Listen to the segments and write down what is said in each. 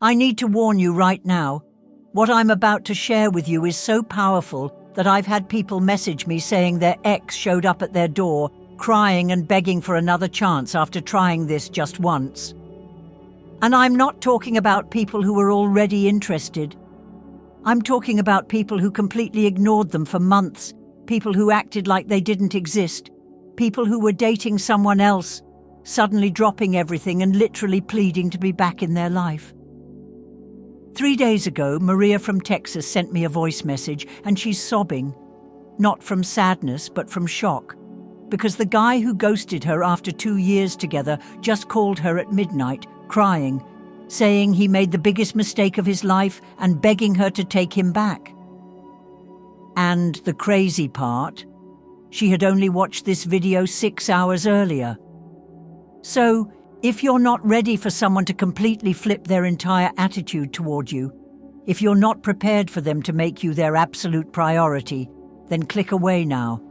I need to warn you right now. What I'm about to share with you is so powerful that I've had people message me saying their ex showed up at their door, crying and begging for another chance after trying this just once. And I'm not talking about people who were already interested. I'm talking about people who completely ignored them for months, people who acted like they didn't exist, people who were dating someone else, suddenly dropping everything and literally pleading to be back in their life. 3 days ago, Maria from Texas sent me a voice message, and she's sobbing. Not from sadness, but from shock. Because the guy who ghosted her after 2 years together just called her at midnight, crying, saying he made the biggest mistake of his life and begging her to take him back. And the crazy part, she had only watched this video 6 hours earlier. So, if you're not ready for someone to completely flip their entire attitude toward you, if you're not prepared for them to make you their absolute priority, then click away now.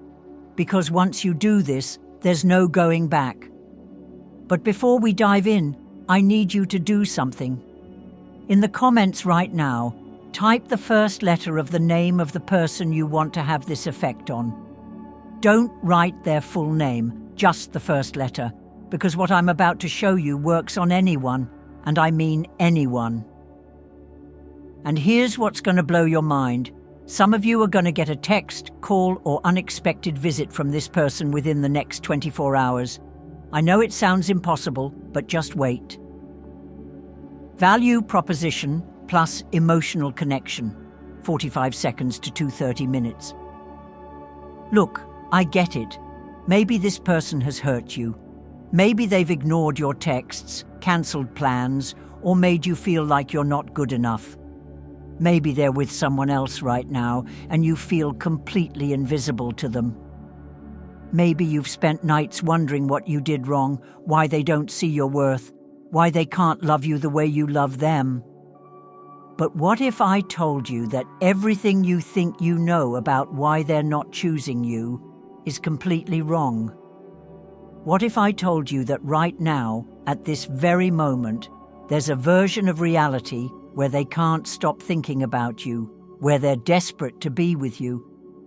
Because once you do this, there's no going back. But before we dive in, I need you to do something. In the comments right now, type the first letter of the name of the person you want to have this effect on. Don't write their full name, just the first letter, because what I'm about to show you works on anyone, and I mean anyone. And here's what's going to blow your mind. Some of you are going to get a text, call, or unexpected visit from this person within the next 24 hours. I know it sounds impossible, but just wait. Value proposition plus emotional connection, 45 seconds to 230 minutes. Look, I get it. Maybe this person has hurt you. Maybe they've ignored your texts, cancelled plans, or made you feel like you're not good enough. Maybe they're with someone else right now and you feel completely invisible to them. Maybe you've spent nights wondering what you did wrong, why they don't see your worth, why they can't love you the way you love them. But what if I told you that everything you think you know about why they're not choosing you is completely wrong? What if I told you that right now, at this very moment, there's a version of reality where they can't stop thinking about you, where they're desperate to be with you,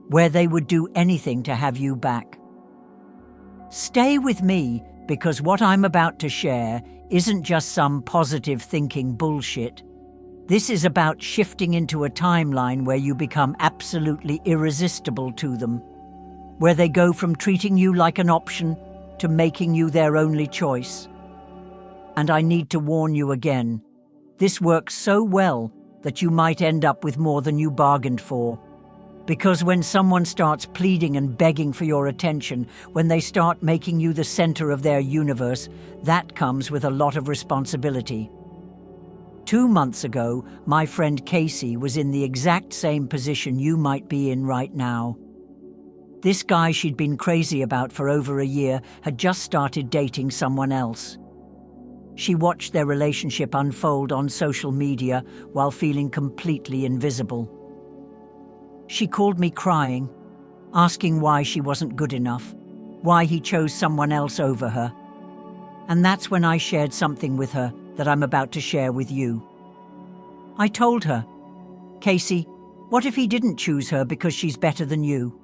where they would do anything to have you back? Stay with me, because what I'm about to share isn't just some positive thinking bullshit. This is about shifting into a timeline where you become absolutely irresistible to them, where they go from treating you like an option to making you their only choice. And I need to warn you again, this works so well that you might end up with more than you bargained for. Because when someone starts pleading and begging for your attention, when they start making you the center of their universe, that comes with a lot of responsibility. 2 months ago, my friend Casey was in the exact same position you might be in right now. This guy she'd been crazy about for over a year had just started dating someone else. She watched their relationship unfold on social media while feeling completely invisible. She called me crying, asking why she wasn't good enough, why he chose someone else over her. And that's when I shared something with her that I'm about to share with you. I told her, Casey, what if he didn't choose her because she's better than you?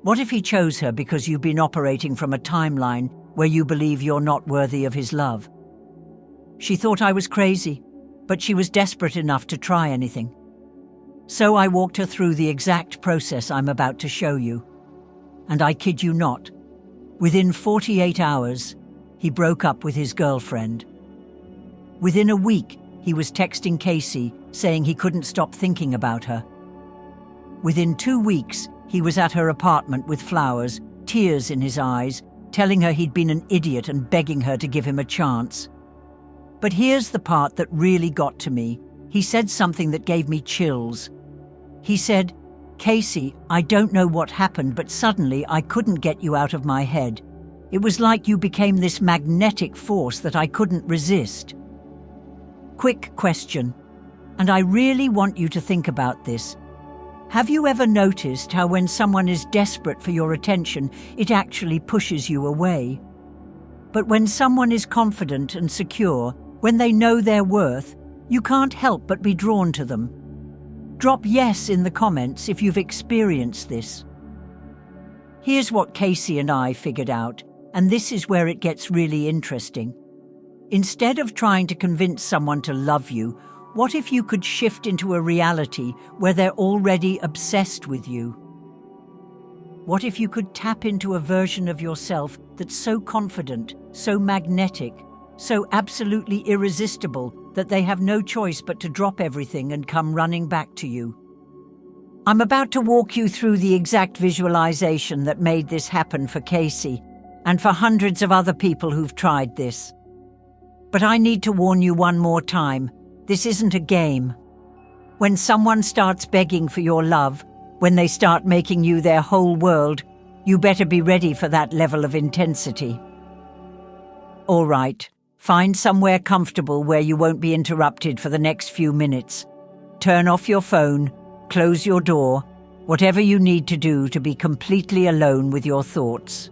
What if he chose her because you've been operating from a timeline where you believe you're not worthy of his love? She thought I was crazy, but she was desperate enough to try anything. So I walked her through the exact process I'm about to show you. And I kid you not, within 48 hours, he broke up with his girlfriend. Within a week, he was texting Casey saying he couldn't stop thinking about her. Within 2 weeks, he was at her apartment with flowers, tears in his eyes, telling her he'd been an idiot and begging her to give him a chance. But here's the part that really got to me. He said something that gave me chills. He said, Casey, I don't know what happened, but suddenly I couldn't get you out of my head. It was like you became this magnetic force that I couldn't resist. Quick question, and I really want you to think about this. Have you ever noticed how when someone is desperate for your attention, it actually pushes you away? But when someone is confident and secure, when they know their worth, You can't help but be drawn to them. Drop yes in the comments if you've experienced this. Here's what Casey and I figured out, and this is where it gets really interesting. Instead of trying to convince someone to love you, what if you could shift into a reality where they're already obsessed with you? What if you could tap into a version of yourself that's so confident, so magnetic, so absolutely irresistible that they have no choice but to drop everything and come running back to you? I'm about to walk you through the exact visualization that made this happen for Casey and for hundreds of other people who've tried this. But I need to warn you one more time, this isn't a game. When someone starts begging for your love, when they start making you their whole world, you better be ready for that level of intensity. All right, find somewhere comfortable where you won't be interrupted for the next few minutes. Turn off your phone, close your door, whatever you need to do to be completely alone with your thoughts.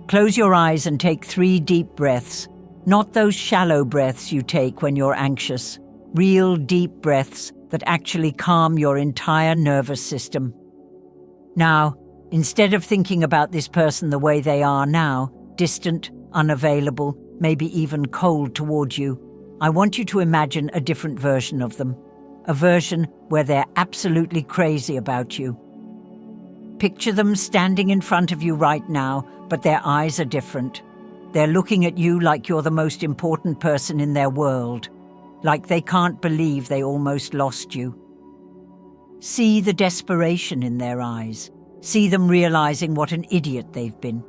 Close your eyes and take 3 deep breaths, not those shallow breaths you take when you're anxious, real deep breaths that actually calm your entire nervous system. Now, instead of thinking about this person the way they are now, distant, unavailable, maybe even cold toward you, I want you to imagine a different version of them, a version where they're absolutely crazy about you. Picture them standing in front of you right now, but their eyes are different. They're looking at you like you're the most important person in their world, like they can't believe they almost lost you. See the desperation in their eyes. See them realizing what an idiot they've been.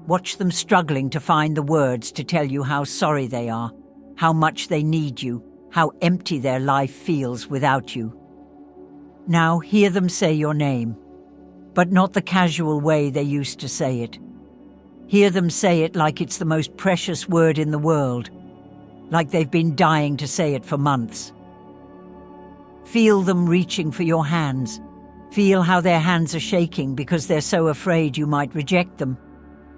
Watch them struggling to find the words to tell you how sorry they are, how much they need you, how empty their life feels without you. Now hear them say your name, but not the casual way they used to say it. Hear them say it like it's the most precious word in the world, like they've been dying to say it for months. Feel them reaching for your hands. Feel how their hands are shaking because they're so afraid you might reject them.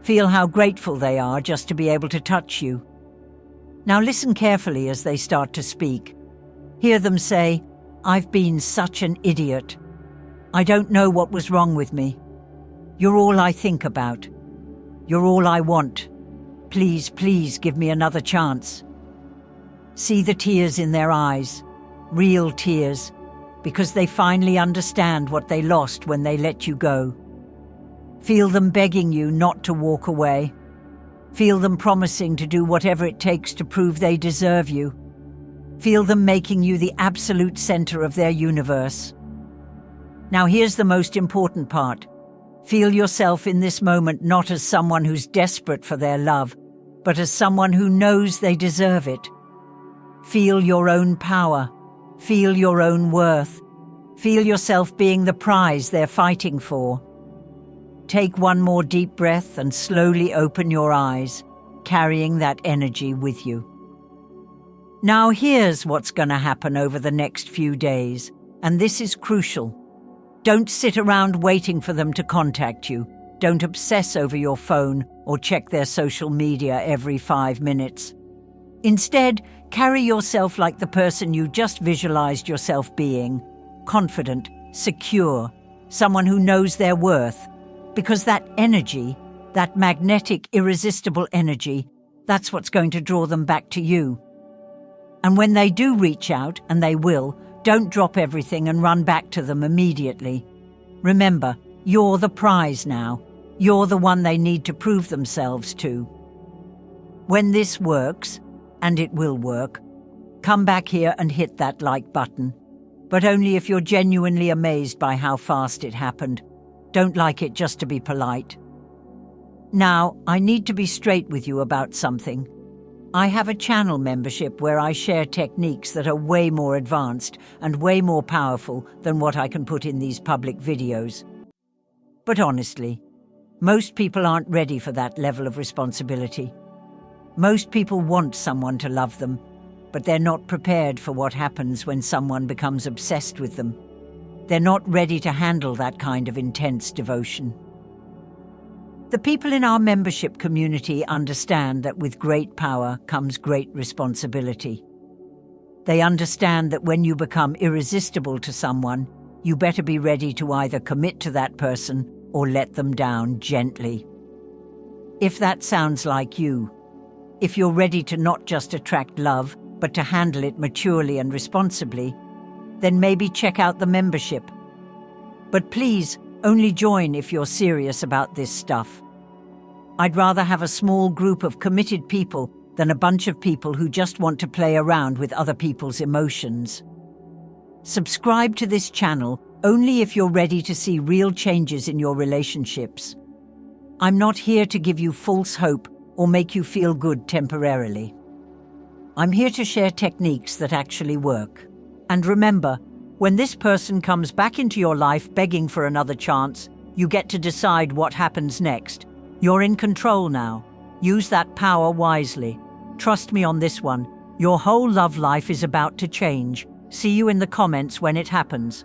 Feel how grateful they are just to be able to touch you. Now listen carefully as they start to speak. Hear them say, "I've been such an idiot. I don't know what was wrong with me. You're all I think about. You're all I want. Please, please give me another chance." See the tears in their eyes, real tears, because they finally understand what they lost when they let you go. Feel them begging you not to walk away. Feel them promising to do whatever it takes to prove they deserve you. Feel them making you the absolute center of their universe. Now here's the most important part. Feel yourself in this moment not as someone who's desperate for their love, but as someone who knows they deserve it. Feel your own power. Feel your own worth. Feel yourself being the prize they're fighting for. Take one more deep breath and slowly open your eyes, carrying that energy with you. Now here's what's going to happen over the next few days, and this is crucial. Don't sit around waiting for them to contact you. Don't obsess over your phone or check their social media every 5 minutes. Instead, carry yourself like the person you just visualized yourself being, confident, secure, someone who knows their worth, because that energy, that magnetic, irresistible energy, that's what's going to draw them back to you. And when they do reach out, and they will, don't drop everything and run back to them immediately. Remember, you're the prize now. You're the one they need to prove themselves to. When this works, and it will work, come back here and hit that like button. But only if you're genuinely amazed by how fast it happened. Don't like it just to be polite. Now, I need to be straight with you about something. I have a channel membership where I share techniques that are way more advanced and way more powerful than what I can put in these public videos. But honestly, most people aren't ready for that level of responsibility. Most people want someone to love them, but they're not prepared for what happens when someone becomes obsessed with them. They're not ready to handle that kind of intense devotion. The people in our membership community understand that with great power comes great responsibility. They understand that when you become irresistible to someone, you better be ready to either commit to that person or let them down gently. If that sounds like you, if you're ready to not just attract love, but to handle it maturely and responsibly, then maybe check out the membership. But please, only join if you're serious about this stuff. I'd rather have a small group of committed people than a bunch of people who just want to play around with other people's emotions. Subscribe to this channel only if you're ready to see real changes in your relationships. I'm not here to give you false hope or make you feel good temporarily. I'm here to share techniques that actually work. And remember, when this person comes back into your life begging for another chance, you get to decide what happens next. You're in control now. Use that power wisely. Trust me on this one. Your whole love life is about to change. See you in the comments when it happens.